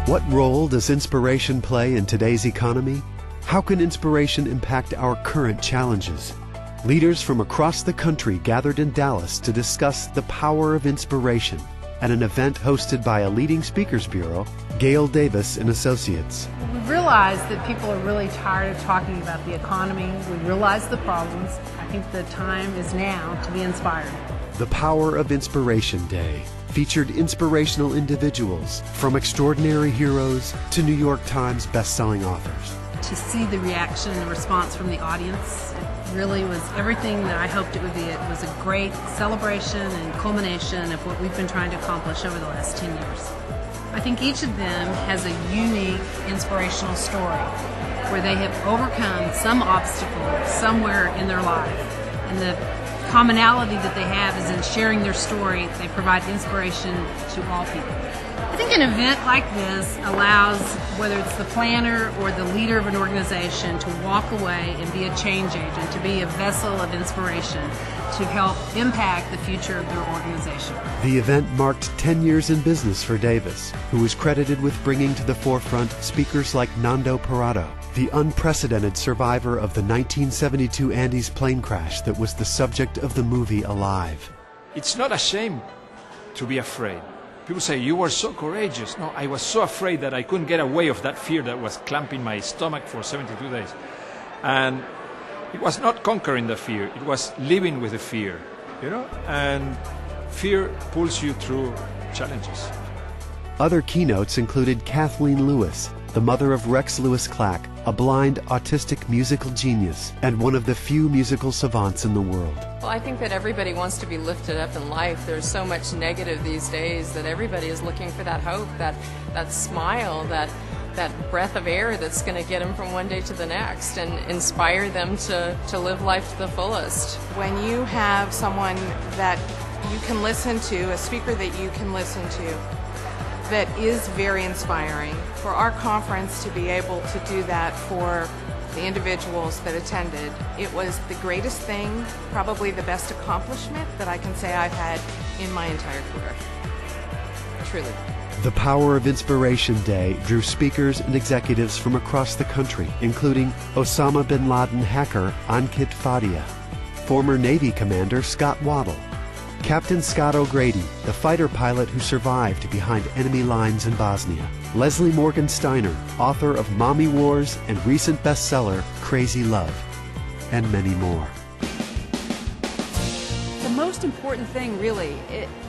What role does inspiration play in today's economy? How can inspiration impact our current challenges? Leaders from across the country gathered in Dallas to discuss the power of inspiration at an event hosted by a leading speakers bureau, Gail Davis and Associates. We realize that people are really tired of talking about the economy. We realize the problems. I think the time is now to be inspired. The Power of Inspiration Day featured inspirational individuals from extraordinary heroes to New York Times best-selling authors. To see the reaction and the response from the audience, it really was everything that I hoped it would be. It was a great celebration and culmination of what we've been trying to accomplish over the last 10 years. I think each of them has a unique inspirational story where they have overcome some obstacle somewhere in their life. And the commonality that they have is in sharing their story. They provide inspiration to all people. I think an event like this allows, whether it's the planner or the leader of an organization, to walk away and be a change agent, to be a vessel of inspiration, to help impact the future of their organization. The event marked 10 years in business for Davis, who was credited with bringing to the forefront speakers like Nando, Parrado, the unprecedented survivor of the 1972 Andes plane crash that was the subject of the movie Alive. It's not a shame to be afraid. People say, you were so courageous. No, I was so afraid that I couldn't get away of that fear that was clamping my stomach for 72 days. And it was not conquering the fear, it was living with the fear, and fear pulls you through challenges. Other keynotes included Cathleen Lewis, the mother of Lewis-Clack, a blind autistic musical genius and one of the few musical savants in the world. Well, I think that everybody wants to be lifted up in life. There's so much negative these days that everybody is looking for that hope, that smile, that breath of air that's going to get them from one day to the next and inspire them to live life to the fullest. When you have someone that you can listen to, a speaker that you can listen to, that is very inspiring. For our conference to be able to do that for the individuals that attended, it was the greatest thing, probably the best accomplishment that I can say I've had in my entire career. Truly. The Power of Inspiration Day drew speakers and executives from across the country, including Osama bin Laden hacker Ankit Fadia, former Navy Commander Scott Waddell, Captain Scott O'Grady, the fighter pilot who survived behind enemy lines in Bosnia, Leslie Morgan Steiner, author of Mommy Wars and recent bestseller Crazy Love, and many more. The most important thing really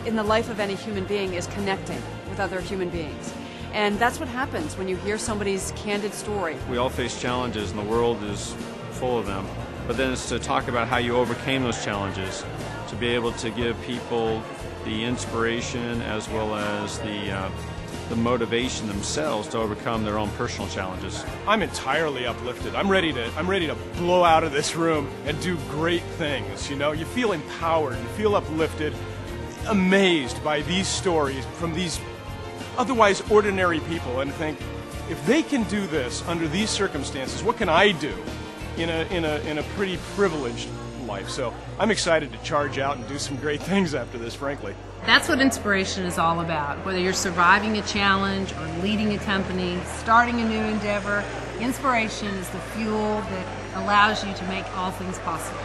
in the life of any human being is connecting with other human beings. And that's what happens when you hear somebody's candid story. We all face challenges and the world is full of them. But then it's to talk about how you overcame those challenges, to be able to give people the inspiration as well as the motivation themselves to overcome their own personal challenges. I'm entirely uplifted. I'm ready to blow out of this room and do great things. You feel empowered, you feel uplifted, amazed by these stories from these otherwise ordinary people, and think, if they can do this under these circumstances, what can I do in a pretty privileged life? So I'm excited to charge out and do some great things after this, frankly. That's what inspiration is all about. Whether you're surviving a challenge or leading a company, starting a new endeavor, inspiration is the fuel that allows you to make all things possible.